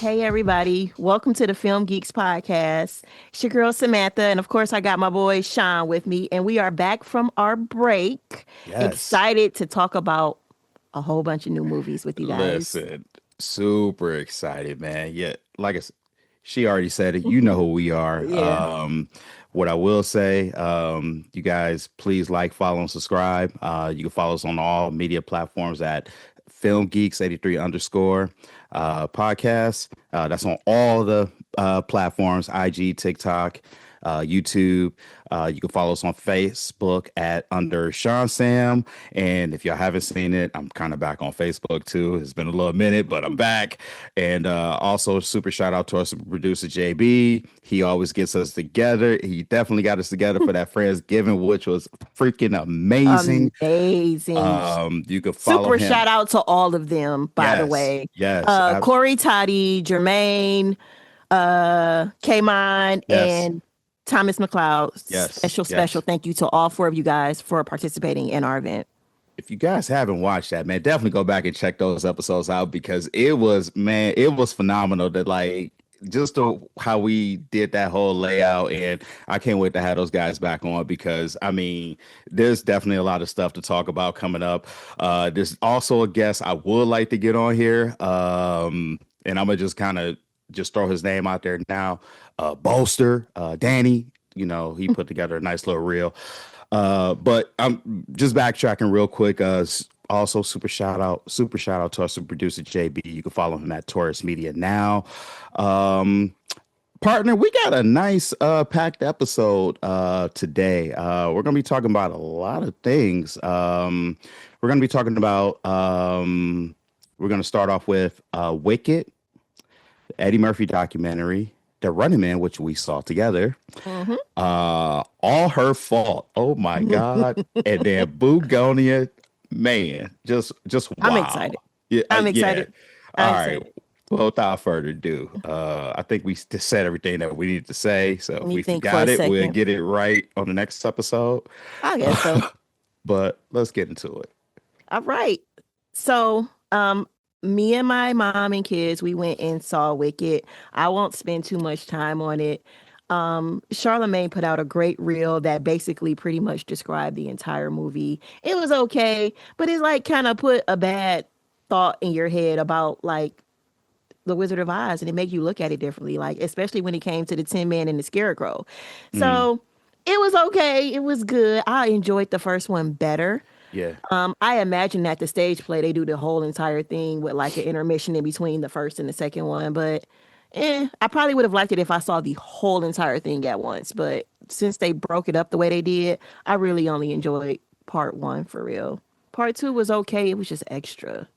Hey everybody, welcome to the Film Geeks podcast. It's your girl Samantha, and of course I got my boy Sean with me, and we are back from our break. Yes. Excited to talk about a whole bunch of new movies with you guys. Listen, super excited, man. Yeah, she already said it. You know who we are. Yeah. What I will say, you guys, please like, follow, and subscribe. You can follow us on all media platforms at Film Geeks 83 underscore podcast. That's on all the platforms: IG, TikTok, YouTube. You can follow us on Facebook at under Sean Sam. And if y'all haven't seen it, I'm kind of back on Facebook too. It's been a little minute, but I'm back. And also, super shout out to our super producer JB. He always gets us together. He definitely got us together for that Friendsgiving, which was freaking amazing. Amazing. You can follow Super him. shout out to all of them, by the Yes, way. yes, Corey Toddy, Jermaine, Kamon, yes, and Thomas McLeod. yes, Special yes. thank you to all four of you guys for participating in our event. If you guys haven't watched that, man, definitely go back and check those episodes out because it was, man, it was phenomenal that just how we did that whole layout. And I can't wait to have those guys back on because I mean, there's definitely a lot of stuff to talk about coming up. There's also a guest I would like to get on here. And I'm gonna just kind of just throw his name out there now. Bolster, Danny, he put together a nice little reel. But I'm just backtracking real quick. Also, super shout out to our super producer JB. You can follow him at Taurus Media now. Um, Partner, we got a nice packed episode today. We're gonna be talking about a lot of things. We're gonna be talking about we're gonna start off with Wicked, the Eddie Murphy documentary, The Running Man, which we saw together. Mhm. All Her Fault. Oh my God. And then Bugonia, man, just I'm wow. excited. Yeah, I'm yeah. excited. All I'm right. excited. Well, without further ado, I think we said everything that we needed to say. So Let if me we think for a forgot it, we'll second. get it right on the next episode. I guess so. But let's get into it. All right. So, me and my mom and kids, we went and saw Wicked. I won't spend too much time on it. Charlemagne put out a great reel that basically pretty much described the entire movie. It was okay, but it like kind of put a bad thought in your head about like the Wizard of Oz, and it made you look at it differently, like especially when it came to the Tin Man and the Scarecrow. Mm, So it was okay. It was good. I enjoyed the first one better. yeah. I imagine that the stage play they do the whole entire thing with like an intermission in between the first and the second one, but I probably would have liked it if I saw the whole entire thing at once. But since they broke it up the way they did, I really only enjoyed part one for real. Part two was okay. It was just extra.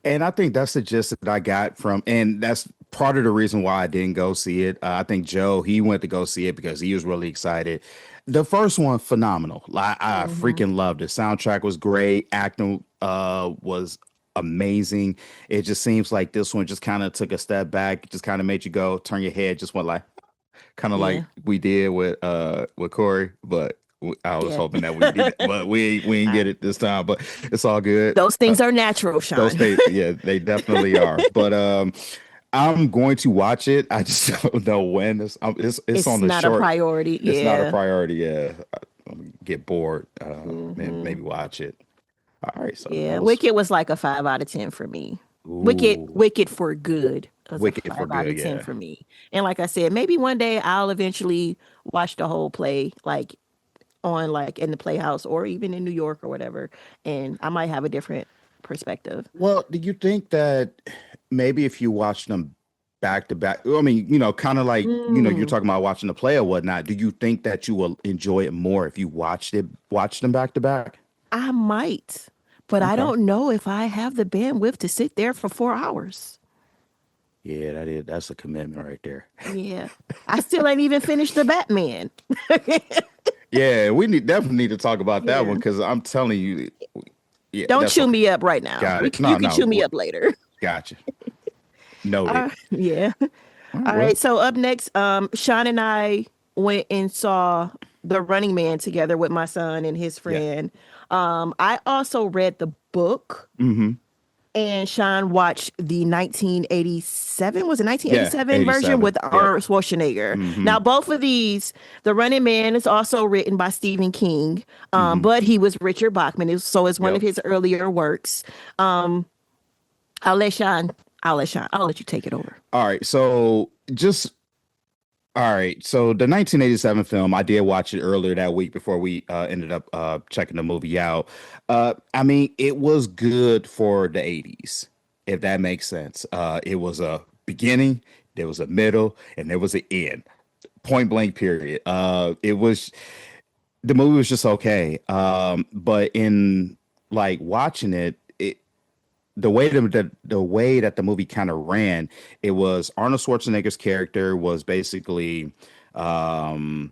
And I think that's the gist that I got from, and that's part of the reason why I didn't go see it. I think Joe, he went to go see it because he was really excited. The first one, phenomenal. I Hmm. freaking loved it. Soundtrack was great. Acting was amazing. It just seems like this one just kind of took a step back, just kind of made you go, turn your head, just went like, kind of like Yeah, we did with Corey, but I was yeah. hoping that we did, but we ain't I- get it this time. But it's all good. those things are natural, Those Sean. they yeah, they definitely are. But I'm going to watch it. I just don't know when. It's It's on the not a short. priority. It's not a Yeah. priority. Yeah, I'm get bored. And Hmm. maybe watch it. All right. So Yeah. that was Wicked was like a 5 out of 10 for me. ooh Wicked for good was a wicked for five out good. of ten Yeah. for me. And like I said, maybe one day I'll eventually watch the whole play, like on like in the Playhouse or even in New York or whatever, and I might have a different perspective. Well, do you think that maybe if you watch them back to back, I mean, kind of like you're Mm, talking about watching the play or whatnot. Do you think that you will enjoy it more if you watched them back to back? I might, but I Okay. don't know if I have the bandwidth to sit there for 4 hours. Yeah, that's a commitment right there. Yeah, I still ain't even finished the Batman. Yeah, definitely need to talk about that one Yeah, because I'm telling you, yeah, don't that's chew okay. me up right now. Got it. You No, can chew no, me up later. gotcha. Noted. Yeah. All right, All well, right. So up next, Sean and I went and saw The Running Man together with my son and his yeah. friend. I also read the book. Mm-hmm. and Sean watched the 1987, was it Yeah, 1987 version 87. with Yep. Arnold Schwarzenegger. Hmm. Now, both of these, The Running Man is also written by Stephen King, Hmm. but he was Richard Bachman, so it's one of Yep. his earlier works. Um, I'll let Sean, I'll let you take it over. All right. All right. So the 1987 film, I did watch it earlier that week before we ended up checking the movie out. I mean, it was good for the 80s, if that makes sense. It was a beginning, there was a middle, and there was an end. Point blank period. It was the movie was just okay. But in like watching it, the way that the movie kind of ran, it was Arnold Schwarzenegger's character was basically um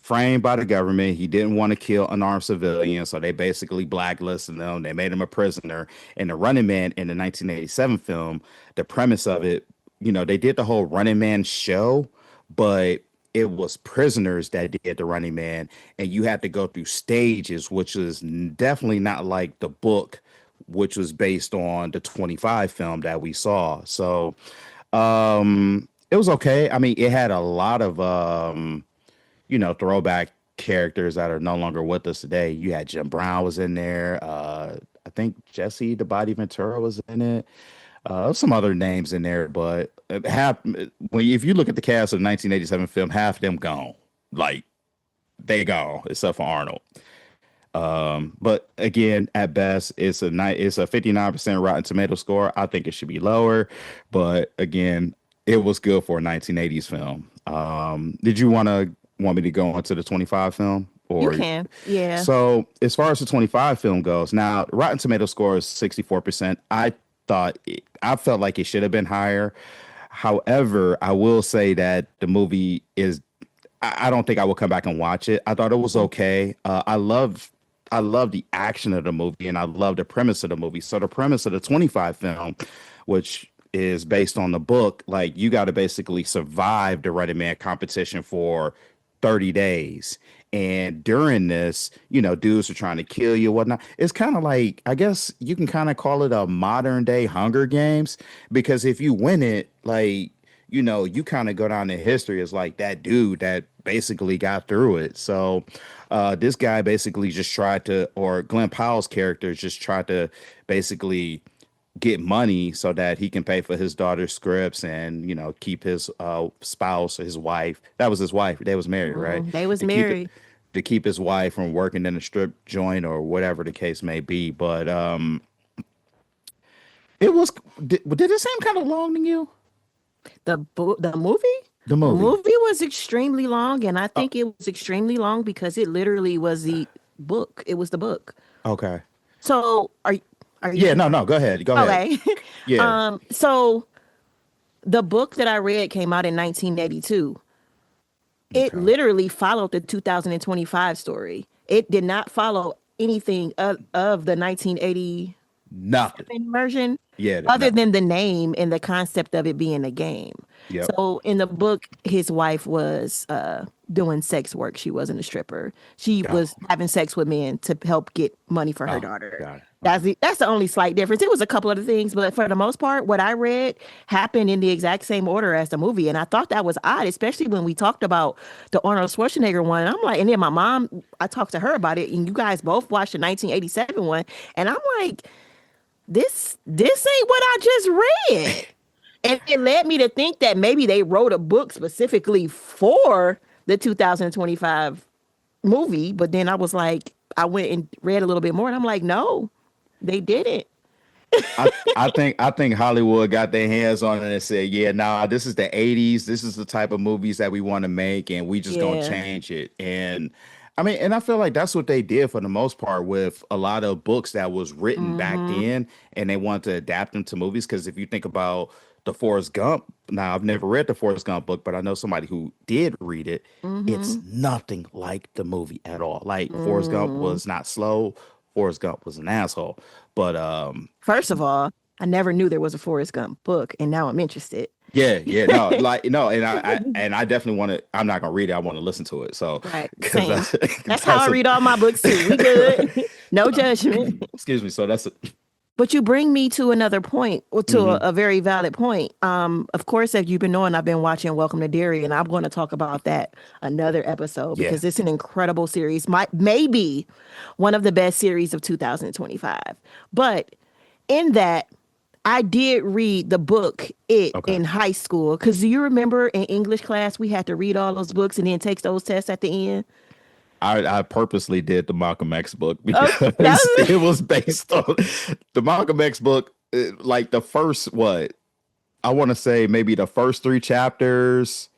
framed by the government. He didn't want to kill unarmed civilians, so they basically blacklisted him. They made him a prisoner. And the Running Man in the 1987 film, the premise of it, they did the whole Running Man show, but it was prisoners that did the Running Man, and you had to go through stages, which is definitely not like the book, which was based on the 25 film that we saw. So it was okay. I mean, it had a lot of throwback characters that are no longer with us today. You had Jim Brown was in there. I think Jesse the Body Ventura was in it. Some other names in there, but if you look at the cast of the 1987 film, half of them gone. Like they gone, except for Arnold. But again, at best, it's a 59% Rotten Tomato score. I think it should be lower, but again, it was good for a 1980s film. Did you want me to go on to the 25 film You or can, yeah. so as far as the 25 film goes, now Rotten Tomato score is 64%. I felt like it should have been higher. However, I will say that the movie is I don't think I will come back and watch it. I thought it was Mhm. okay. I love the action of the movie and I love the premise of the movie. So the premise of the 25 film, which is based on the book, like you got to basically survive the Running Man competition for 30 days. And during this, dudes are trying to kill you, whatnot. It's kind of like, I guess you can kind of call it a modern day Hunger Games, because if you win it, like, you kind of go down in history as like that dude that basically got through it. So this guy basically just tried to, or Glenn Powell's character just tried to basically get money so that he can pay for his daughter's scripts and keep his spouse, his wife. That was his wife. They was married, right? They was To keep it married. to keep his wife from working in a strip joint or whatever the case may be. But it was did it seem kind of long to you? The movie? The The movie. movie was extremely long, and I Oh, think it was extremely long because it literally was the book. It was the book. okay. So are you Yeah, done? no, no, go ahead. Go ahead. Okay. Yeah. So the book that I read came out in 1982. It Okay. literally followed the 2025 story. It did not follow anything of the 1980 Nothing. version Yeah, other no. than the name and the concept of it being a game. Yep. So in the book, his wife was doing sex work. She wasn't a stripper. She was Oh, having sex with men to help get money for her oh, daughter. got it. Okay. That's the only slight difference. It was a couple other things, but for the most part, what I read happened in the exact same order as the movie. And I thought that was odd, especially when we talked about the Arnold Schwarzenegger one. And I'm like, and then my mom, I talked to her about it, and you guys both watched the 1987 one. And I'm like, this ain't what I just read. And it led me to think that maybe they wrote a book specifically for the 2025 movie. But then I was like, I went and read a little bit more, and I'm like, no, they didn't. I think Hollywood got their hands on it and said, "Yeah, nah, this is the '80s. This is the type of movies that we want to make, and we just gonna Yeah. change it." And I mean, and I feel like that's what they did for the most part with a lot of books that was written back Mm-hmm. then, and they wanted to adapt them to movies. Because if you think about the Forrest Gump, now I've never read the Forrest Gump book, but I know somebody who did read it. It's Mm-hmm. nothing like the movie at all. Like Forrest Gump Mm. was not slow. Forrest Gump was an asshole. But First of all, I never knew there was a Forrest Gump book, and now I'm interested. yeah, yeah, no, like no, and I definitely want to. I'm not gonna read it. I want to listen to it. So, Right. because Same. that's That's how that's I a read all my books too. We good. No judgment. excuse me. So But you bring me to another point, or to Hmm. a very valid point. Of course, as you've been knowing, I've been watching Welcome to Derry, and I'm going to talk about that another episode Yeah. because it's an incredible series. Maybe one of the best series of 2025. But in that, I did read the book It Okay. in high school. Because do you remember in English class we had to read all those books and then take those tests at the end? I purposely did the Malcolm X book Oh, that because was it was based on the Malcolm X book. Like the first, what I want to say, maybe the first three chapters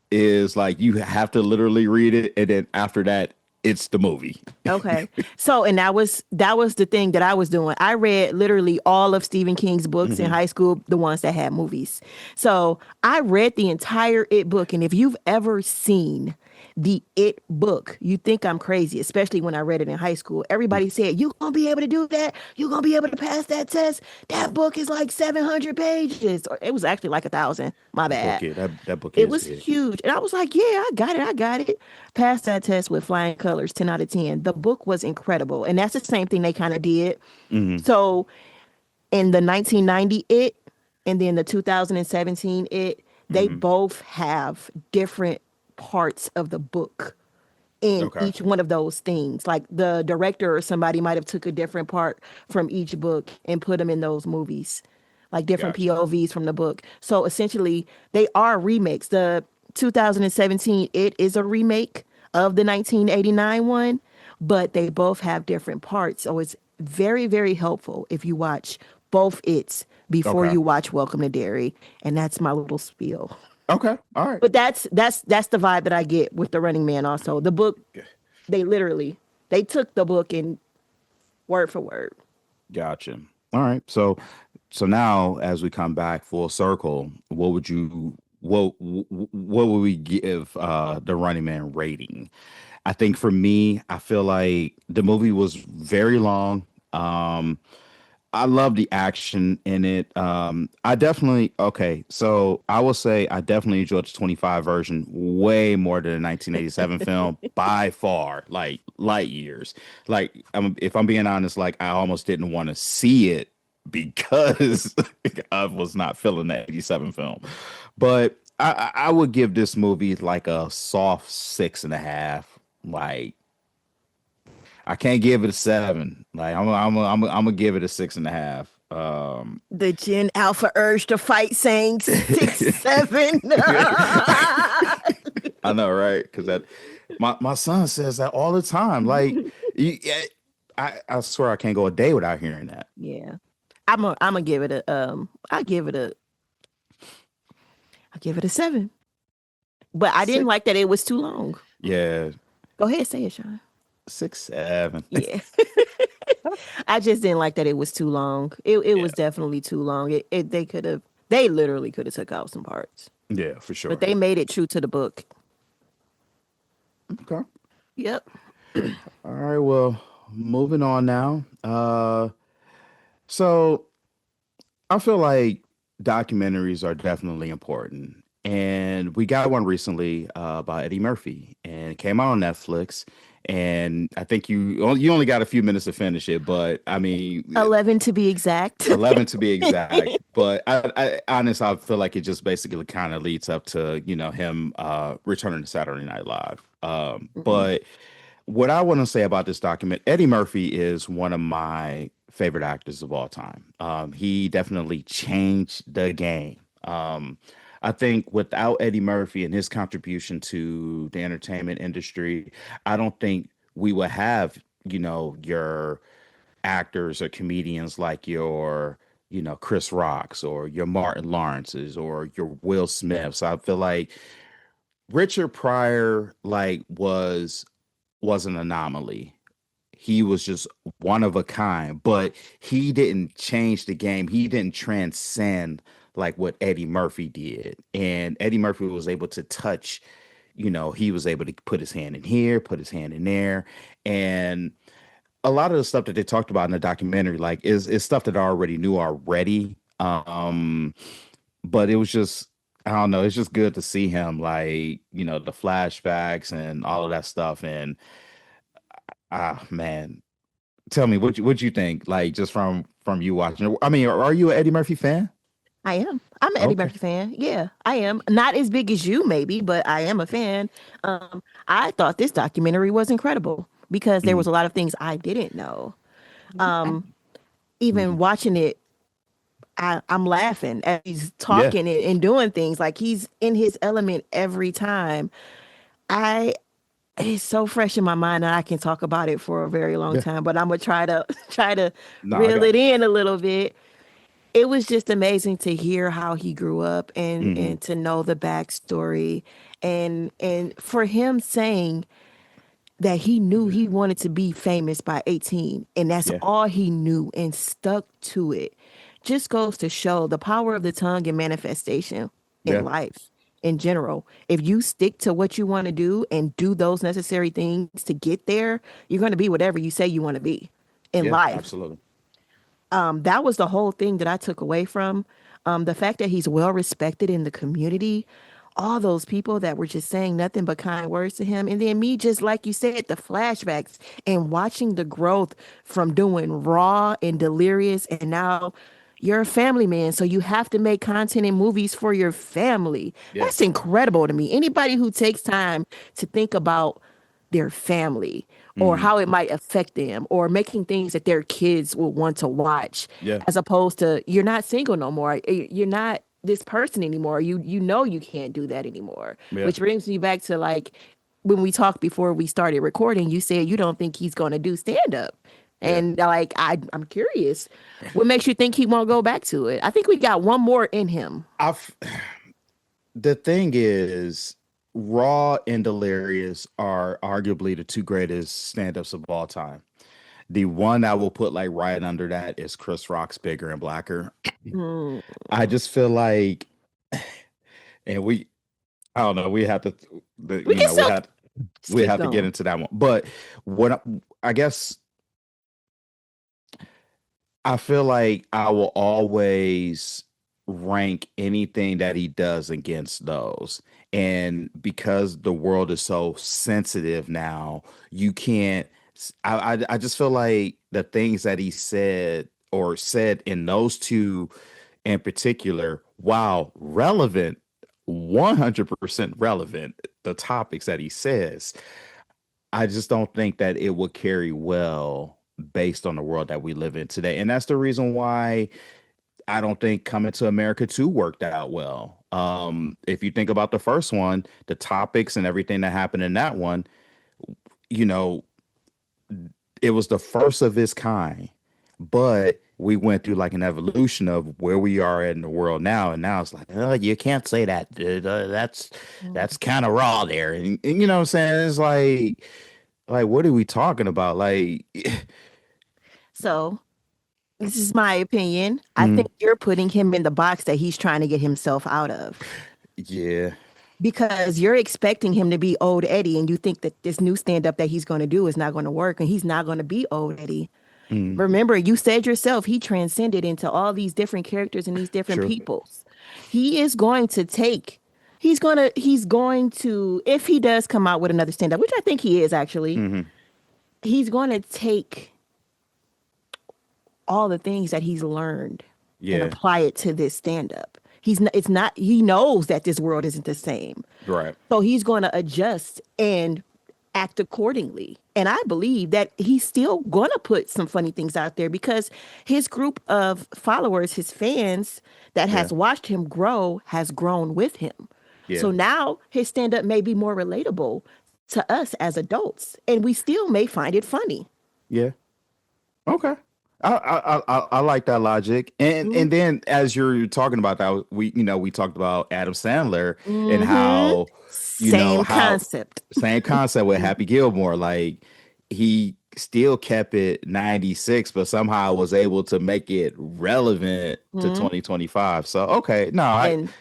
is like you have to literally read it, and then after that, it's the movie. okay. So, and that was the thing that I was doing. I read literally all of Stephen King's books in Hmm. high school, the ones that had movies. So I read the entire It book, and if you've ever seen the It book, you think I'm crazy, especially when I read it in high school. Everybody said, "You gonna be able to do that? You gonna be able to pass that test? That book is like 700 pages." Or it was actually like 1,000. My That book, bad. yeah, that book It is was big. huge. And I was like, yeah, I got it. I got it. Passed that test with flying colors, 10 out of 10. The book was incredible. And that's the same thing they kind of did. Hmm. So in the 1990 It and then the 2017 It, they Hmm. both have different parts of the book in Okay. each one of those things. Like the director or somebody might have took a different part from each book and put them in those movies, like different Gotcha. POVs from the book. So essentially, they are remakes. The 2017 It is a remake of the 1989 one, but they both have different parts. So it's very, very helpful if you watch both It's before Okay. you watch Welcome to Derry. And that's my little spiel. Okay. All right. But that's the vibe that I get with the Running Man. Also, the book, they literally they took the book and word for word. Gotcha. All right. So now as we come back full circle, what would we give the Running Man rating? I think for me, I feel like the movie was very long. Um I love the action in it. I definitely okay. So I will say I definitely enjoyed the 25 version way more than the 1987 film by far, like light years. Like if I'm being honest, like I almost didn't want to see it because I was not feeling the 87 film. But I would give this movie like a soft 6.5. Like I can't give it a 7. Like I'm gonna give it a 6.5. The Gen Alpha urge to fight saying 6, 7. I know, right? Because that my son says that all the time. Like, I swear I can't go a day without hearing that. Yeah, I'm gonna give it a I give it a 7. But I didn't Six, like that it was too long. yeah, Go ahead, say it, Sean. 6, 7. Yeah. I just didn't like that it was too long. It Yeah, was definitely too long. They literally could have took out some parts. yeah, for But sure. they made it true to the book. Okay. Yep. All right. Well, moving on now. So I feel like documentaries are definitely important. And we got one recently by Eddie Murphy, and it came out on Netflix. And I think you only got a few minutes to finish it, but I mean, 11 to be exact. 11 to be exact. But I honestly, I feel like it just basically kind of leads up to him returning to Saturday Night Live. Mhm. But what I want to say about this document, Eddie Murphy is one of my favorite actors of all time. He definitely changed the game. I think without Eddie Murphy and his contribution to the entertainment industry, I don't think we would have, your actors or comedians like your, Chris Rocks or your Martin Lawrences or your Will Smiths. I feel like Richard Pryor was an anomaly. He was just one of a kind, but he didn't change the game. He didn't transcend like what Eddie Murphy did. And Eddie Murphy was able to touch, he was able to put his hand in here, put his hand in there. And a lot of the stuff that they talked about in the documentary, like is stuff that I already knew already. But it was just I don't know, it's just good to see him like, the flashbacks and all of that stuff. And man, tell me what you think, like just from from you watching it? I mean, are you an Eddie Murphy fan? I am. I'm an Eddie Okay. Murphy fan. Yeah, I am. Not as big as you, maybe, but I am a fan. I thought this documentary was incredible because there was Mm, a lot of things I didn't know. Um, Even mhm. watching it, I'm laughing as he's Yeah. talking and doing things like he's in his element every time. I It's so fresh in my mind that I can talk about it for a very long Yeah. time, but I'm gonna try to try to No, I reel got it in a little bit. It was just amazing to hear how he grew up hmm and to know the backstory and for him saying that he knew Yeah. he wanted to be famous by 18 and that's Yeah. all he knew and stuck to it just goes to show the power of the tongue and manifestation in Yeah. life in general. If you stick to what you want to do and do those necessary things to get there, you're going to be whatever you say you want to be in Yeah. life. Absolutely. That was the whole thing that I took away from the fact that he's well respected in the community. All those people that were just saying nothing but kind words to him. And then me, just like you said, the flashbacks and watching the growth from doing raw and delirious. And now you're a family man. So you have to make content and movies for your family. Yeah. That's incredible to me. Anybody who takes time to think about their family or hmm how it might affect them or making things that their kids will want to watch Yeah. as opposed to you're not single no more. You're not this person anymore. You know you can't do that anymore. Yeah. Which brings me back to like when we talked before we started recording, you said you don't think he's going to do stand up. Yeah. And like I'm curious, what makes you think he won't go back to it? I think we got one more in him. I've the thing is, Raw and Delirious are arguably the two greatest stand-ups of all time. The one I will put like right under that is Chris Rock's Bigger and Blacker. Mm, I just feel like, and I don't know, we have to, we can still just we keep have to get going. into that one. But what I guess I feel like I will always rank anything that he does against those. And because the world is so sensitive now, you can't. I just feel like the things that he said or said in those two in particular, while relevant, 100% relevant, the topics that he says, I just don't think that it would carry well based on the world that we live in today. And that's the reason why I don't think Coming to America 2 worked out well. If you think about the first one, the topics and everything that happened in that one, you know, it was the first of its kind. But we went through like an evolution of where we are in the world now, and now it's like, oh, you can't say that, dude. That's kind of raw there, and you know what I'm saying? It's like, what are we talking about? Like, So this is my opinion. I think mm, you're putting him in the box that he's trying to get himself out of yeah, because you're expecting him to be old Eddie and you think that this new stand up that he's going to do is not going to work and he's not going to be old Eddie. mm, Remember, you said yourself he transcended into all these different characters and these different true. peoples. He is going to take he's going to if he does come out with another stand up, which I think he is actually, hmm he's going to take all the things that he's learned and Yeah, apply it to this stand up. It's not, he knows that this world isn't the same. right. So he's going to adjust and act accordingly. And I believe that he's still going to put some funny things out there because his group of followers, his fans that Yeah, has watched him grow, has grown with him. yeah, So now his stand up may be more relatable to us as adults, and we still may find it funny. yeah. Okay. I like that logic. And then as you're talking about that, we talked about Adam Sandler and Mm-hmm. how Same how concept. same concept with Happy Gilmore. Like he still kept it 96, but somehow was able to make it relevant to Mhm. 2025. So okay, no, I And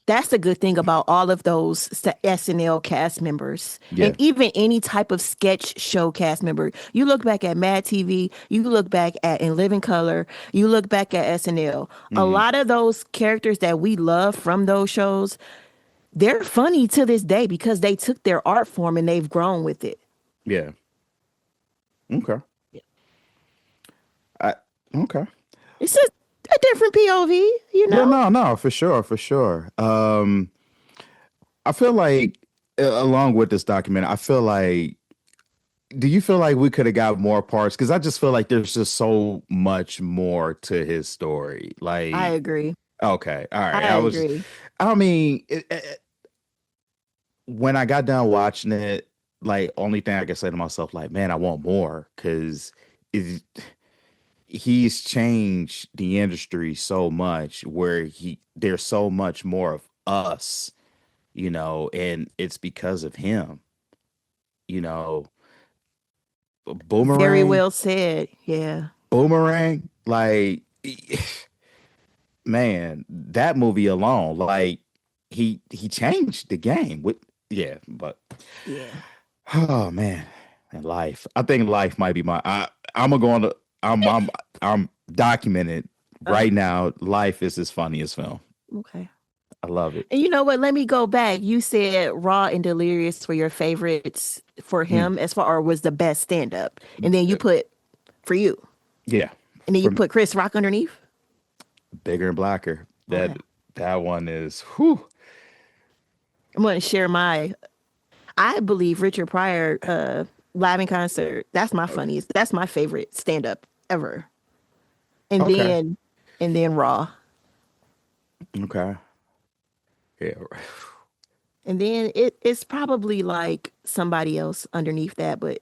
that's the good thing about all of those SNL cast members and yeah. even any type of sketch show cast member. You look back at Mad TV, you look back at In Living Color, you look back at SNL. A hmm lot of those characters that we love from those shows, they're funny to this day because they took their art form and they've grown with it. Yeah. Okay. I okay. It's a different POV, you Yeah, know? no, no, for sure, for sure. I feel like along with this document, I feel like do you feel like we could have got more parts? Because I just feel like there's just so much more to his story. I Like, agree. okay, all right. I agree. I mean, when I got done watching it, like, only thing I could say to myself, like, man, I want more because he's changed the industry so much where there's so much more of us, and it's because of him, you know, Very boomerang, well said. Yeah. boomerang, like, man, that movie alone, like, he changed the game with, yeah, but Yeah. oh man, and life. I think life might be I'm gonna go on the I'm documented Uh, right now. Life is his funniest film. okay. I love it. And you know what? Let me go back. You said Raw and Delirious were your favorites for Mm, him as far or was the best stand up. And then you uh, put for you. yeah, And then you from put Chris Rock underneath. Bigger and Blacker. Okay. That one is whew. I'm going to share my I believe Richard Pryor live in concert. That's my funniest. That's my favorite stand up ever. And Okay, then Raw. okay, yeah. And then it's probably like somebody else underneath that, but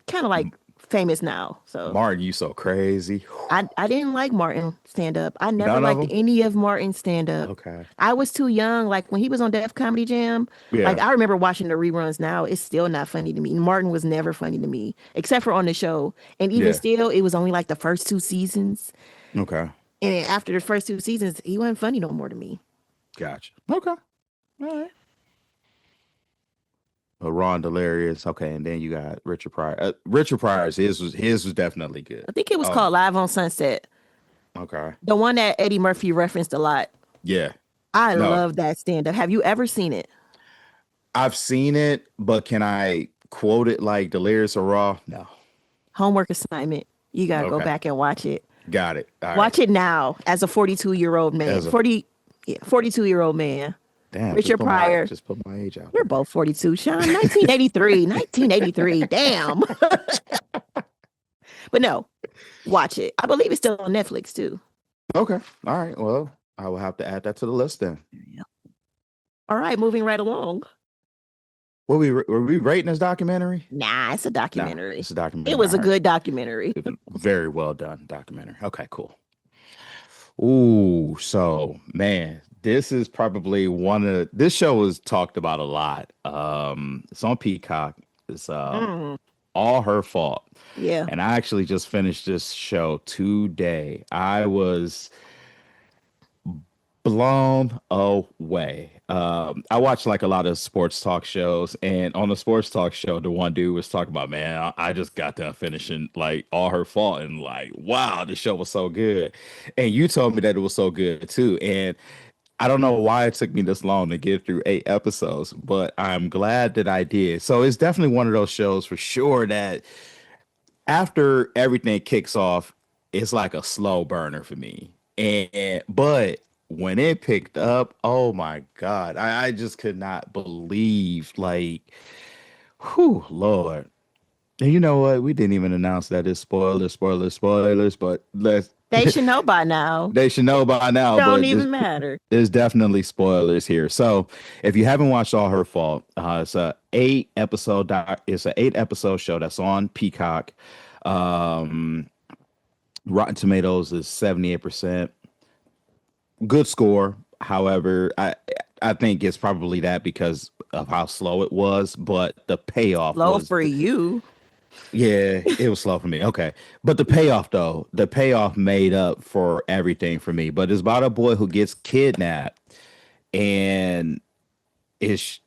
kind of like famous now. So Martin, you so crazy. I didn't like Martin stand up. I never None of liked them. any of Martin's stand up. Okay, I was too young. Like when he was on Def Comedy Jam, like yeah, I remember watching the reruns now. It's still not funny to me. Martin was never funny to me, except for on the show. And even yeah. still, it was only like the first two seasons. Okay, And then after the first two seasons, he wasn't funny no more to me. gotcha. Okay, all right. Ron Delirious. Okay, and then you got Richard Pryor. Richard Pryor's his was definitely good. I think it was Oh, called Live on Sunset. okay. The one that Eddie Murphy referenced a lot. Yeah. I No, love that stand up. Have you ever seen it? I've seen it, but can I quote it like Delirious or Raw? No. Homework assignment. You got to go Okay. back and watch it. Got it. All right. Watch it now as a 42-year-old man. As a 42-year-old man. damn, Richard Pryor. just put my age out We're there. both 42. Sean, 1983. 1983. Damn. But no, watch it. I believe it's still on Netflix too. Okay. All right. Well, I will have to add that to the list then. Yeah. All right, moving right along. Were we rating this documentary? Nah, it's a Nah, documentary. it's a It documentary. was All a right. good documentary. Very well done documentary. Okay, cool. Ooh, so man, this is probably this show was talked about a lot. It's on Peacock. It's Mm, all her fault. yeah. And I actually just finished this show today. I was blown away. I watch like a lot of sports talk shows, and on the sports talk show, the one dude was talking about, man, I just got done finishing like all her fault, and like, wow, the show was so good. And you told me that it was so good too. And I don't know why it took me this long to get through 8 episodes, but I'm glad that I did. So it's definitely one of those shows for sure that after everything kicks off, it's like a slow burner for me. And but when it picked up, oh my God, I just could not believe like, whew, Lord. And you know what? We didn't even announce that it's spoilers, but They should know by now. they should know by now, Don't but even matter. there's definitely spoilers here. So if you haven't watched All Her Fault, it's an 8 episode show that's on Peacock. Um, Rotten Tomatoes is 78%. Good score. However, I think it's probably that because of how slow it was, but the payoff Low was for you. yeah, it was slow for me. Okay. But the payoff though, the payoff made up for everything for me. But it's about a boy who gets kidnapped and is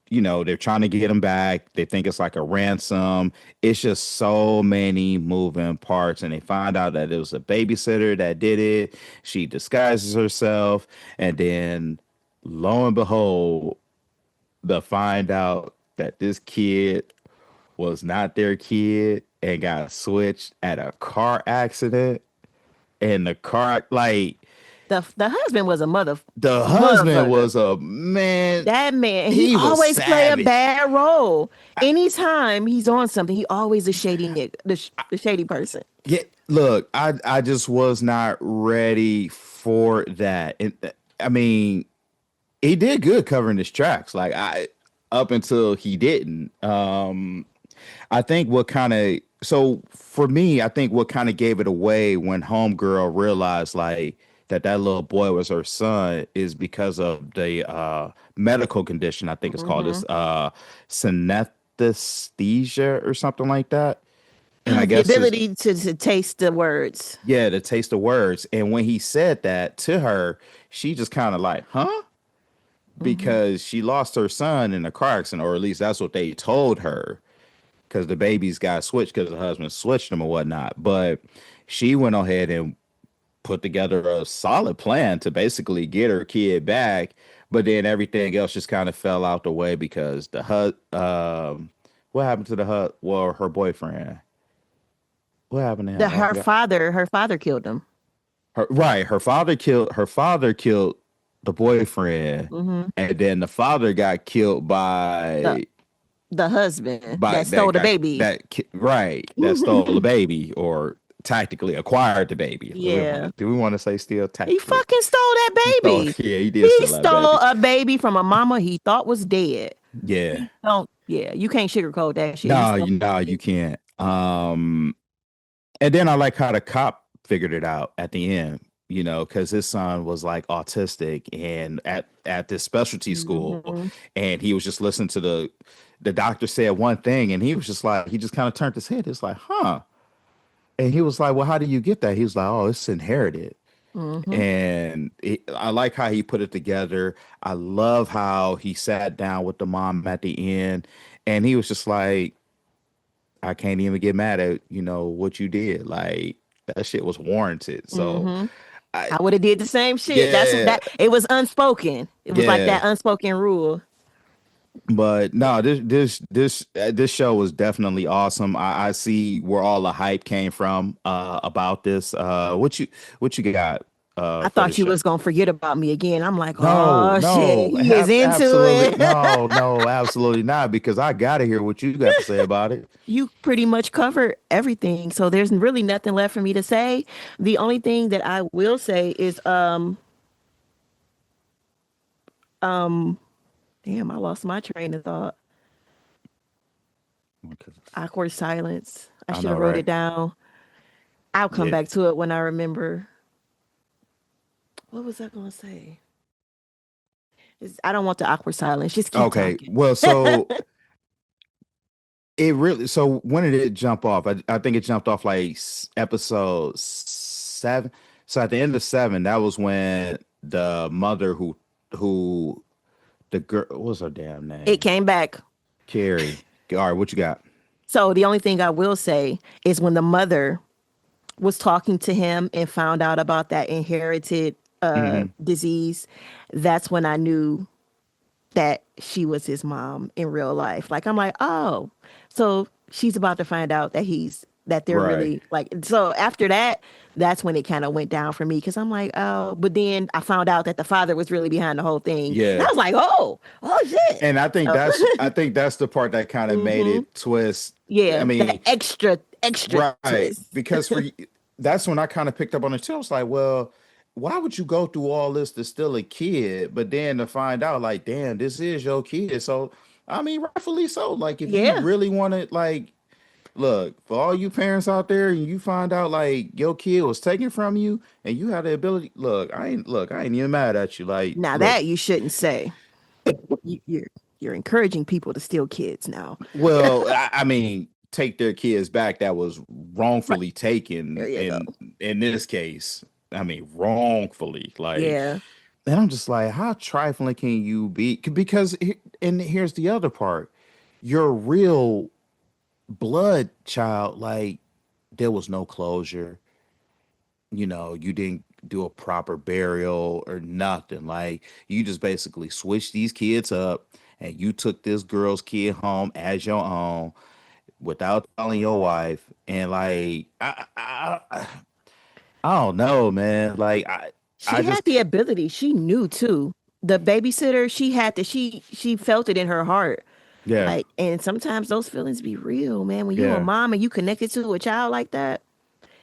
they're trying to get him back. They think it's like a ransom. It's just so many moving parts. And they find out that it was a babysitter that did it. She disguises herself. And then lo and behold, they find out that this kid was not their kid and got switched at a car accident. and the car, like The husband was a the husband motherfucker. was a man. That man, he He was always play a savage. bad role. Anytime he's on something, he always a shady nigga, the shady person. Yeah, look, I just was not ready for that. And I mean, he did good covering his tracks. Like I up until he didn't. I think what kind of so for me, I think what kind of gave it away when Homegirl realized like that little boy was her son is because of the medical condition. I think it's called Hmm. this synesthesia or something like that. And I The guess it's ability to taste the words. yeah, to taste the words. And when he said that to her, she just kind of like, huh? Hmm. Because she lost her son in a car accident, or at least that's what they told her. Because the babies got switched because the husband switched them or whatnot. But she went ahead and put together a solid plan to basically get her kid back. But then everything else just kind of fell out the way because what happened to the well, her boyfriend? What happened to The him? I forgot. her father killed him. Right, her father killed the boyfriend, Hmm. and then the father got killed The the husband by that stole the baby. right, that stole the baby or tactically acquired the baby. Yeah. Do we want to say still He tactically? fucking stole He that stole, baby. yeah, he did He steal that stole baby. a baby from a mama he thought was dead. Yeah, He don't, yeah, you can't sugarcoat that shit. He no, stole no, a you baby. can't. And then I like how the cop figured it out at the end, because his son was like autistic and at this specialty school, Hmm. and he was just listening to the doctor said one thing, and he was just like he just kind of turned his head. It's like, huh? And he was like, well, how do you get that? He was like, oh, it's inherited. Hmm. And I like how he put it together. I love how he sat down with the mom at the end, and he was just like, I can't even get mad at what you did. Like that shit was warranted. So Hmm. I I would have did the same shit. That's yeah that. It was unspoken. It was like yeah. that unspoken rule. But no, this show was definitely awesome. I see where all the hype came from about this. What you got I for thought this you show? was gonna forget about me again. I'm like, No, oh shit, no, he is into absolutely it. no, no, absolutely not. Because I gotta hear what you got to say about it. You pretty much covered everything, so there's really nothing left for me to say. The only thing that I will say is, um, damn, I lost my train of thought. Okay. Awkward silence. I I should know, have wrote right? it down. I'll come Yeah. back to it when I remember. What was I gonna say? I don't want the awkward silence. Just keep Okay. talking. Well, so it really. So when did it jump off? I think it jumped off like episode 7. So at the end of 7, that was when the mother who the girl, what was her damn It name? came back. Carrie. All right, what you got? So the only thing I will say is when the mother was talking to him and found out about that inherited Hmm. disease, that's when I knew that she was his mom in real life. Like I'm like, oh, so she's about to find out that they're Right. really like. So after that, that's when it kind of went down for me because I'm like, oh, but then I found out that the father was really behind the whole thing, and I Yeah. was like, oh shit. And So, I think that's the part that kind of made hmm. it twist. I Yeah, that mean, extra right. twist. Because that's when I kind of picked up on it too. I was like, well, why would you go through all this to still a kid, but then to find out, like, damn, this is your kid. So, I mean, rightfully so. Like, if you Yeah. really want to, like, look, for all you parents out there, and you find out like your kid was taken from you, and you have the ability, I ain't even mad at you. Like, Now look, that you shouldn't say. You're encouraging people to steal kids now. well, I mean, take their kids back that was Right. wrongfully taken There you go. in this case. I mean, wrongfully, like, Yeah. and I'm just like, how trifling can you be? Because, and here's the other part, your real blood child, like, there was no closure. You didn't do a proper burial or nothing. Like, you just basically switched these kids up, and you took this girl's kid home as your own without telling your wife. And like, I don't know, man. Like I She just had the ability. She knew too. The babysitter, she had the she felt it in her heart. yeah, Like, and sometimes those feelings be real, man. When you a yeah. mom and you connected to a child like that,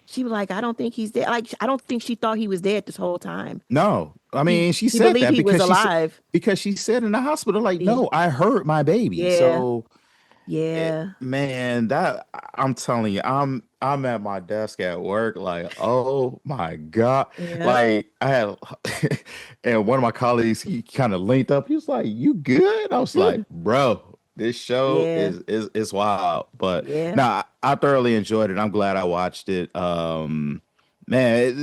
she was like, I don't think he's dead. Like, I don't think she thought he was dead this whole time. No, I mean she She said believed that he was alive. because she said in the hospital, like, Yeah, no, I hurt my baby. yeah, So yeah, man, that I'm telling you, I'm at my desk at work, like, oh my God. yeah. Like I had and one of my colleagues, he kind of linked up. He was like, "You good?" I was like, "Bro, this show Yeah, is wild." But yeah, nah, I thoroughly enjoyed it. I'm glad I watched it. Man,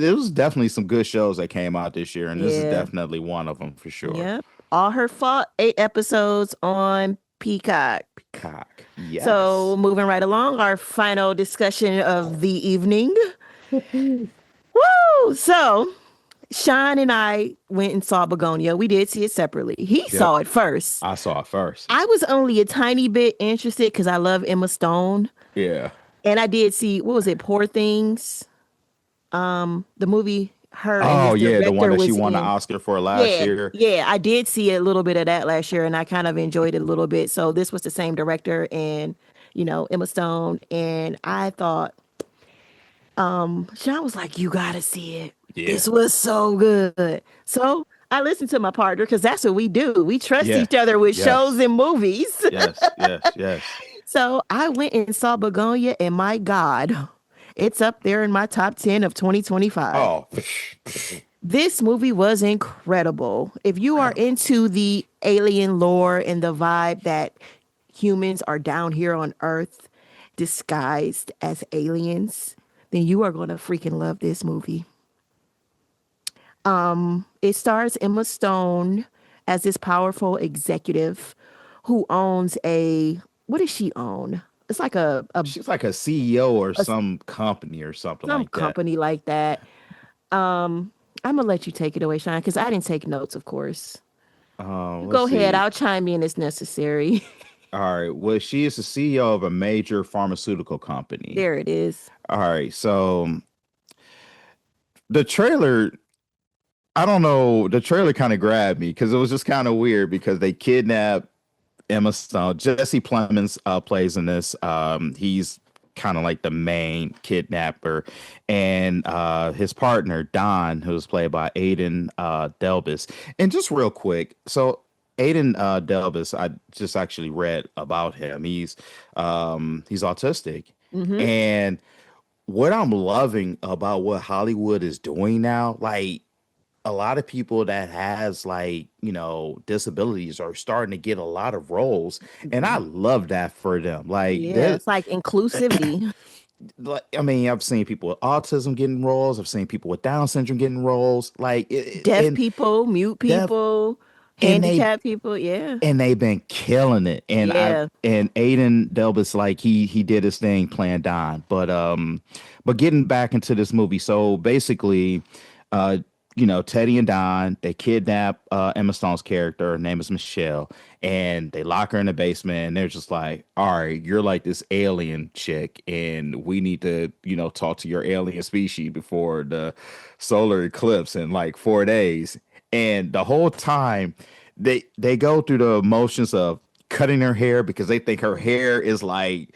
it was definitely some good shows that came out this year, and this is yeah, definitely one of them for sure. yep. All her fault. 8 episodes on Peacock. Peacock, So yes. moving right along, our final discussion of the evening. Woo! So Sean and I went and saw Bugonia. We did see it separately. He Yep, saw it first. I saw it first. I was only a tiny bit interested because I love Emma Stone. Yeah. And I did see, what was it, Poor Things? The movie her and Oh this yeah, the one director that she was won the in. Oscar for last Yeah, year. yeah, I did see a little bit of that last year and I kind of enjoyed it a little bit. So this was the same director and, Emma Stone. And I thought, Sean was like, you gotta see it. Yeah. This was so good. So I listened to my partner because that's what we do. We trust Yeah. each other with shows Yes. and movies. Yes. Yes. Yes. So I went and saw Begonia, and my God, it's up there in my top 10 of 2025. Oh, This movie was incredible. If you are incredible. into the alien lore and the vibe that humans are down here on Earth disguised as aliens, then you are going to freaking love this movie. It stars Emma Stone as this powerful executive who owns what does she own? It's like She's like a CEO or a some company or something some like that. company like that. I'm gonna let you take it away, Sean, because I didn't take notes, of course. You Let's go ahead. see. I'll chime in as necessary. All right. Well, she is the CEO of a major pharmaceutical company. There it is. All right. So the trailer, I don't know, the trailer kind of grabbed me because it was just kind of weird because they kidnapped Emma Stone. Jesse Plemons plays in this. He's kind of like the main kidnapper, and his partner Don, who's played by Aiden Delbus. And just real quick, so Aiden Delbus, I just actually read about him. He's autistic, Mm-hmm. and what I'm loving about what Hollywood is doing now, like a lot of people that has like disabilities are starting to get a lot of roles, and I love that for them. Like Yeah, that, it's like inclusivity. like I mean, I've seen people with autism getting roles. I've seen people with Down syndrome getting roles. Like Deaf and people, mute deaf, people, and they handicapped people. Yeah, and they've been killing it. yeah. And Aiden Delbus, like he did his thing playing Don. But getting back into this movie, so basically, uh, Teddy and Don, they kidnap Emma Stone's character. Her name is Michelle, and they lock her in the basement. And they're just like, "All right, you're like this alien chick, and we need to, talk to your alien species before the solar eclipse in like 4 days." And the whole time, they go through the motions of cutting her hair because they think her hair is like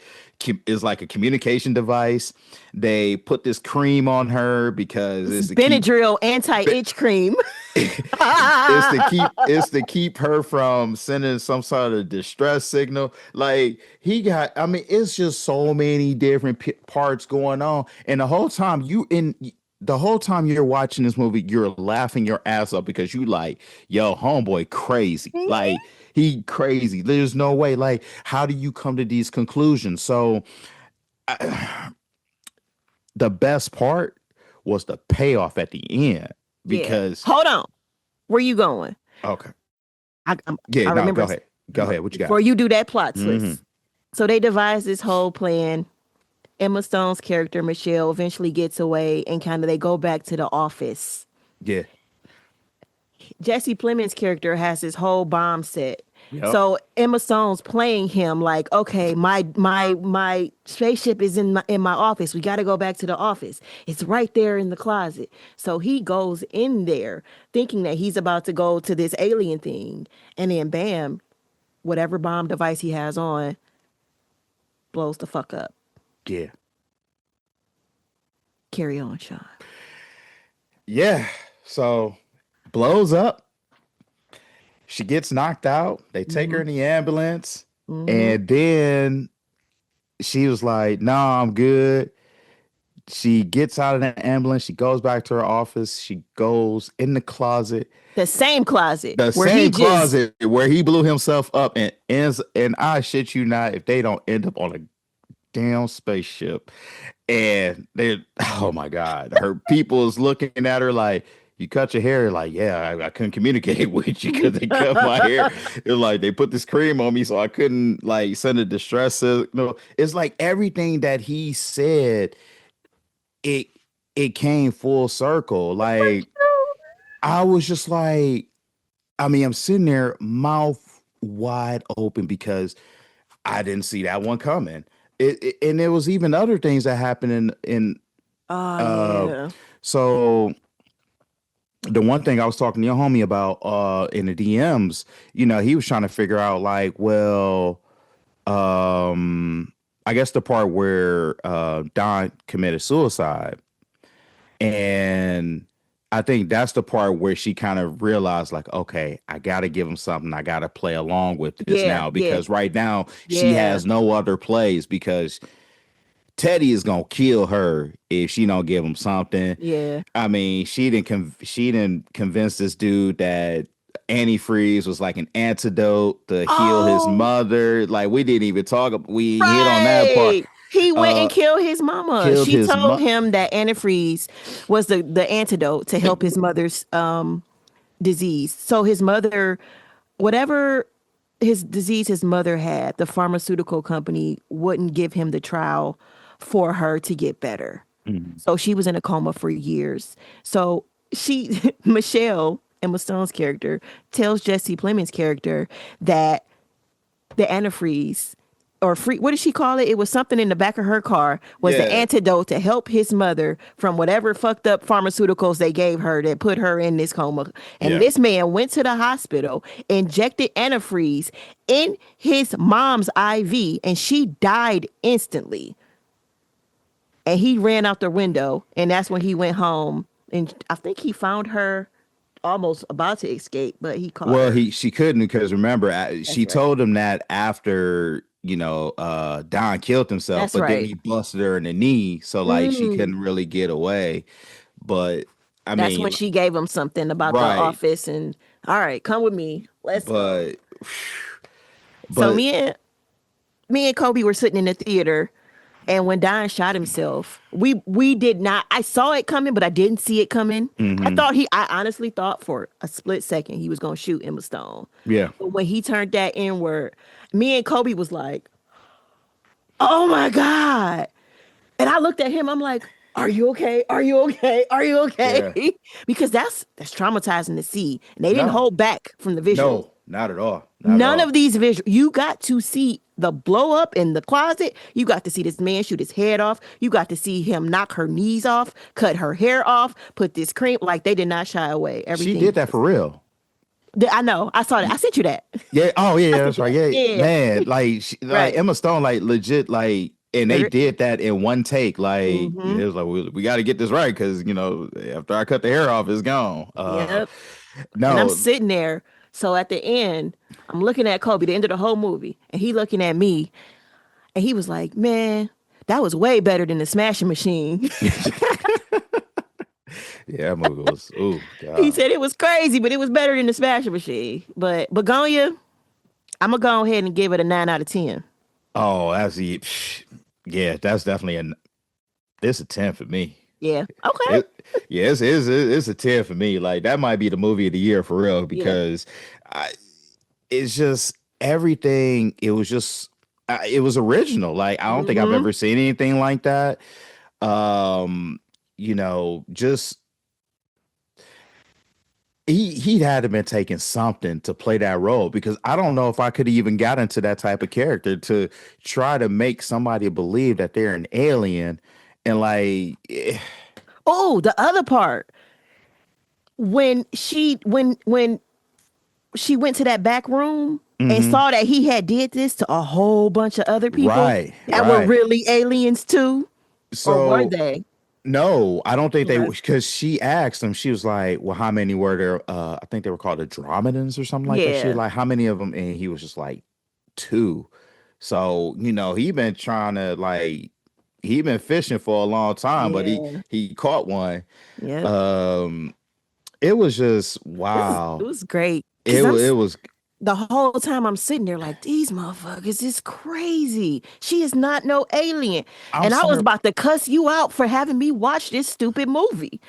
a communication device. They put this cream on her because It's it's to keep Benadryl anti-itch cream. it's to keep her from sending some sort of distress signal. Like I mean, it's just so many different parts going on, and the whole time you're watching this movie, you're laughing your ass up because you like, yo, homeboy, crazy. Like he crazy. There's no way. Like, how do you come to these conclusions? So the best part was the payoff at the end Yeah. because Hold on. Where you going? okay. I Yeah, no, remember go ahead. Go ahead. What you got? before you do that plot Hmm. twist. So they devise this whole plan. Emma Stone's character Michelle eventually gets away, and kind of they go back to the office. Yeah. Jesse Plemons' character has his whole bomb set. Yep. So Emma Stone's playing him like, okay, my spaceship is in my office. We got to go back to the office. It's right there in the closet. So he goes in there thinking that he's about to go to this alien thing, and then bam, whatever bomb device he has on blows the fuck up. Yeah. Carry on, Sean. Yeah. So blows up. She gets knocked out. They take her Mm-hmm. in the ambulance. Mm-hmm. And then she was like, "No, I'm good." She gets out of the ambulance. She goes back to her office. She goes in the closet, The same closet the where he same just closet where he blew himself up, and ends. And I shit you not, if they don't end up on a damn spaceship, and they, oh my god, her people is looking at her like, "You cut your hair?" Like, yeah, I couldn't communicate with you because they cut my hair. It's like they put this cream on me, so I couldn't like send a distress signal. It's like everything that he said, it it came full circle. Like I was just like, I mean, I'm sitting there, mouth wide open because I didn't see that one coming. And there was even other things that happened in oh uh yeah. so the one thing I was talking to your homie about in the DMs, he was trying to figure out like, well, I guess the part where Don committed suicide. And I think that's the part where she kind of realized, like, okay, I got to give him something. I got to play along with this Yeah, now yeah, because right now she yeah, has no other plays because Teddy is gonna kill her if she don't give him something. yeah. I mean, she didn't convince this dude that antifreeze was like an antidote to heal his Oh, mother. Like we didn't even talk. We hit on that part. right. He went and Uh, killed his mama. killed She his told mother. him that antifreeze was the antidote to help his mother's disease. So his mother, whatever his disease his mother had, the pharmaceutical company wouldn't give him the trial for her to get better. So she was in a coma for years. So Michelle, Emma Stone's character, tells Jesse Plemons' character that the antifreeze or free, what did she call it? It was something in the back of her car was the Yeah, antidote to help his mother from whatever fucked up pharmaceuticals they gave her that put her in this coma. And yeah. this man went to the hospital, injected antifreeze in his mom's IV, and she died instantly. And he ran out the window, and that's when he went home. And I think he found her almost about to escape, but he caught Well, her. she couldn't because remember That's she right. told him that after Don killed himself, That's but then right. he busted her in the knee, so like she Mm. couldn't really get away. But I That's when mean, she gave him something about the right? office and all right, come with me. Let's go. But So but me and Kobe were sitting in the theater, and when Don shot himself, we did not, I saw it coming, but I didn't see it coming. hmm I honestly thought for a split second he was gonna shoot Emma Stone. yeah. But when he turned that inward, me and Kobe was like, oh my God. And I looked at him, I'm like, are you okay? Are you okay? Are you okay? Yeah. Because that's traumatizing to see. And they didn't No, hold back from the visuals. no, not at all. Not at None all. of these visuals. You got to see the blow up in the closet. You got to see this man shoot his head off. You got to see him knock her knees off, cut her hair off, put this cream. Like they did not shy away. She Everything did that was. for real. I know. I saw that. I sent you that. Yeah. Oh yeah, I yeah, sent that's you right. that. Yeah, Yeah. man. Like like Right. Emma Stone, like legit, like, and they did that in one take. Like Mm-hmm. it was like we got to get this right because after I cut the hair off, it's gone. Yep. And I'm No, sitting there. So at the end, I'm looking at Kobe, the end of the whole movie, and he looking at me, and he was like, "Man, that was way better than the Smashing Machine." yeah, that movie was. Oh He god. said it was crazy, but it was better than the Smashing Machine. But Begonia, I'm gonna go ahead and give it a 9 out of 10. Oh, that's the. Yeah, that's definitely an. It's a 10 for me. Yeah. Okay. It, yeah, it's a 10 for me. Like that might be the movie of the year for real Yeah. because I, it's just everything. It was just it was original. Like I don't think I've Mm-hmm. ever seen anything like that. Just he'd had to been taking something to play that role because I don't know if I could even got into that type of character to try to make somebody believe that they're an alien and like Oh, the other part when she went to that back room and mhm, saw that he had did this to a whole bunch of other people right, that were right. really aliens too, or were So they? no, I don't think they Okay. because she asked him, she was like, well, how many were there? I think they were called Andromedans or something like that. She was Yeah, like, how many of them? And he was just like, two. So, he been trying to like he been fishing for a long time, but he yeah, he caught one. yep. Um, it was just It wow. was great It because wa- it was the whole time I'm sitting there like these motherfuckers is crazy. She is not no alien, I'm and I was sorry. about to cuss you out for having me watch this stupid movie.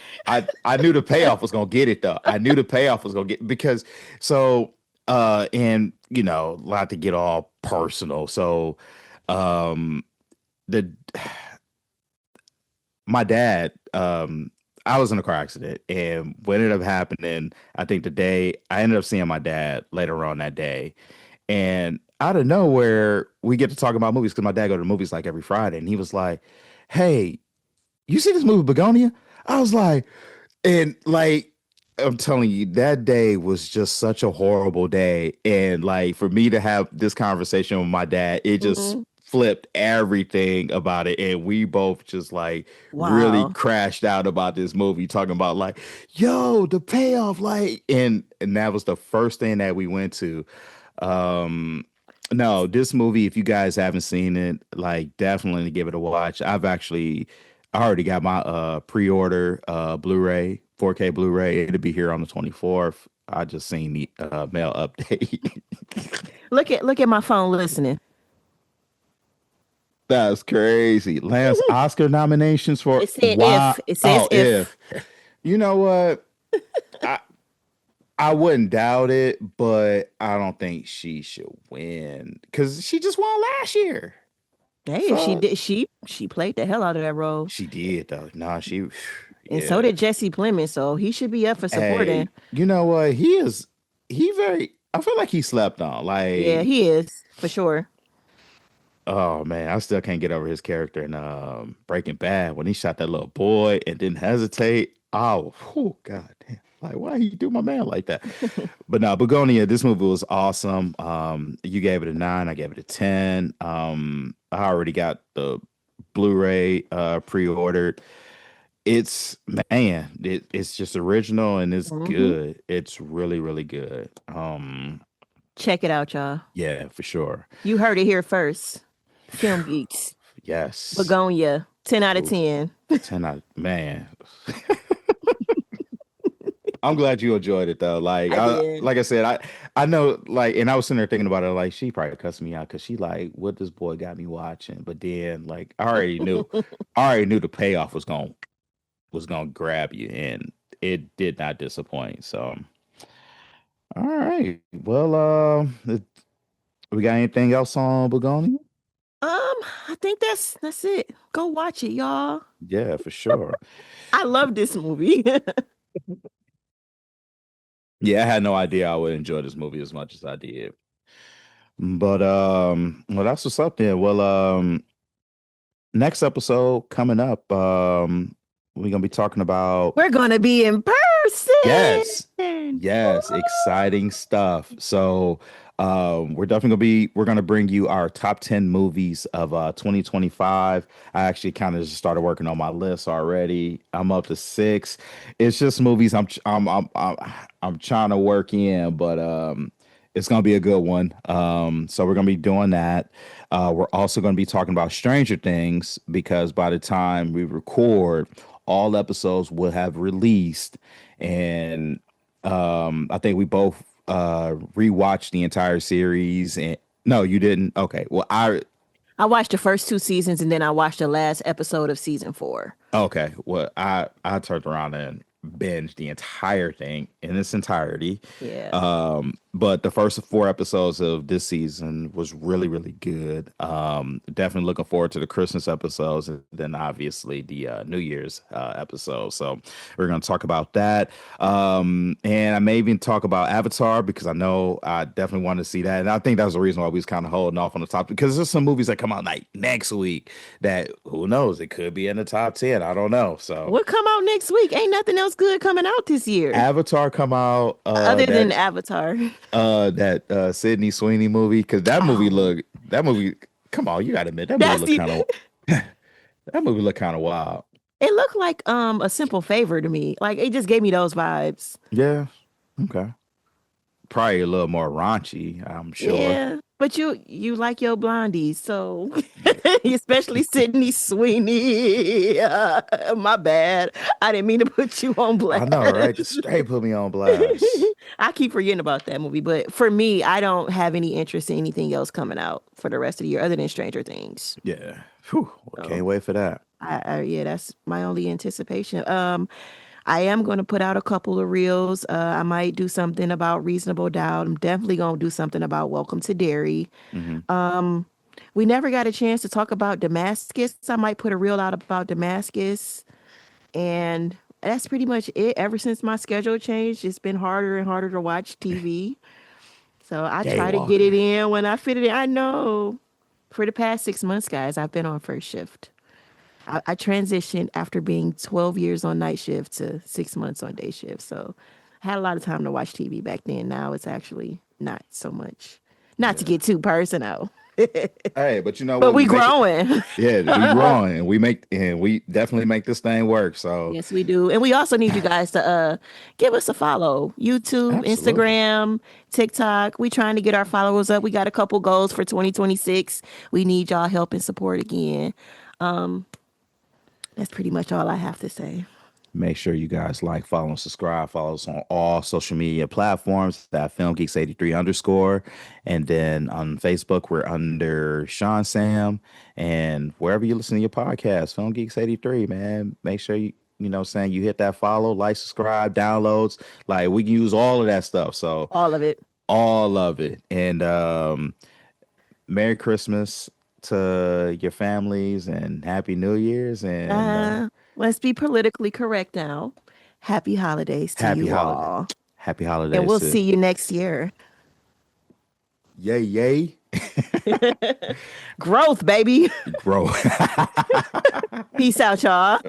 I knew the payoff was gonna get it though. I knew the payoff was gonna get because so and not to get all personal. So um the my dad, I was in a car accident, and what ended up happening, I think the day I ended up seeing my dad later on that day, and out of nowhere, we get to talk about movies because my dad go to the movies like every Friday, and he was like, "Hey, you see this movie Bugonia?" I was like, and like I'm telling you, that day was just such a horrible day. And like for me to have this conversation with my dad, it just Mhm. flipped everything about it. And we both just like really Wow. crashed out about this movie, talking about like, yo, the payoff, like, and that was the first thing that we went to. Um no, this movie, if you guys haven't seen it, like definitely give it a watch. I already got my pre-order Blu-ray, 4K Blu-ray. It'll be here on the 24th. I just seen the mail update. Look at my phone listening. That's crazy. Last Oscar nominations for It said why if. It says oh if. if. You know what? I I wouldn't doubt it, but I don't think she should win because she just won last year. Hey, she So did. She played the hell out of that role, she did though. Nah, she and so yeah. did Jesse Plemons. So he should be up for supporting. Hey, you know what? He very I feel like he slept on. Yeah, Like, he is for sure. oh man, I still can't get over his character in Breaking Bad when he shot that little boy and didn't hesitate. Oh, whew, god damn. Like, why he do my man like that? But no, Begonia, this movie was awesome. You gave it a 9, I gave it a 10. I already got the Blu-ray pre-ordered. It's it's just original and it's Hmm. good. It's really, really good. Check it out, y'all. Yeah, for sure. You heard it here first. Film Geeks. Yes. Begonia. 10 out of Oof. 10. 10 out, man. I'm glad you enjoyed it though. I did. Like I said, I know like and I was sitting there thinking about it, like she probably cussed me out because she like what this boy got me watching. But then like I already knew the payoff was gonna grab you and it did not disappoint. So all right. Well, we got anything else on Bugonia? I think that's it. Go watch it, y'all. Yeah, for sure. I love this movie. Yeah, I had no idea I would enjoy this movie as much as I did. But well, that's what's up then. Well, next episode coming up, we're gonna be talking about We're gonna be in person. yes, yes, exciting stuff. So we're gonna bring you our top 10 movies of 2025. I actually kind of just started working on my list already. I'm up to 6. It's just movies I'm trying to work in, but it's gonna be a good one. So we're gonna be doing that. We're also gonna be talking about Stranger Things because by the time we record, all episodes will have released and I think we both rewatched the entire series and no, you didn't. Okay. Well, I watched the first 2 seasons and then I watched the last episode of season 4. okay. Well, I turned around and binged the entire thing in its entirety. Yeah. but the first four episodes of this season was really, really good. Definitely looking forward to the Christmas episodes and then obviously the New Year's episode. So we're going to talk about that. And I may even talk about Avatar because I know I definitely want to see that. And I think that was the reason why we was kind of holding off on the top because there's some movies that come out like next week that who knows, it could be in the top 10. I don't know. So What come out next week? Ain't nothing else good coming out this year Avatar come out, other than Avatar. that Sydney Sweeney movie because Oh, that movie come on, you gotta admit that movie that's look the. kind of that movie look kind of wild. It looked like a simple favor to me. Like it just gave me those vibes. Yeah, okay, probably a little more raunchy, I'm sure. Yeah, but you like your blondies, so Yeah, especially Sydney Sweeney. My bad. I didn't mean to put you on I know, right? blast. Just straight put me on blast. I keep forgetting about that movie, but for me, I don't have any interest in anything else coming out for the rest of the year other than Stranger Things. Yeah, whew, well, So, can't wait for that. yeah, that's my only anticipation. I am going to put out a couple of reels. I might do something about Reasonable Doubt. I'm definitely going to do something about Welcome to Derry. Hmm. We never got a chance to talk about Damascus. I might put a reel out about Damascus. And that's pretty much it. Ever since my schedule changed, it's been harder and harder to watch TV. So I try to get it Daywalker. in when I fit it in. I know for the past 6 months, guys, I've been on first shift. I transitioned after being 12 years on night shift to 6 months on day shift. So I had a lot of time to watch TV back then. Now it's actually not so much. Not to Yeah. get too personal, Hey, but you know but what? we We make it. growing. Yeah, we growing and we definitely make this thing work. So Yes, we do. And we also need you guys to give us a follow. YouTube, absolutely. Instagram, TikTok. We trying to get our followers up. We got a couple goals for 2026. We need y'all help and support again. That's pretty much all I have to say. Make sure you guys like, follow, and subscribe. Follow us on all social media platforms that FilmGeeks83 underscore. And then on Facebook, we're under Sean Sam. And wherever you listen to your podcast, FilmGeeks83, man, make sure saying you hit that follow, like, subscribe, downloads. Like we can use all of that stuff. So All of it. all of it. And Merry Christmas to your families and Happy New Year's and Let's be politically correct now. Happy holidays to happy you holiday. all. Happy And holidays we'll to see you next year. yay, yay, Growth, baby. grow. Peace out, y'all.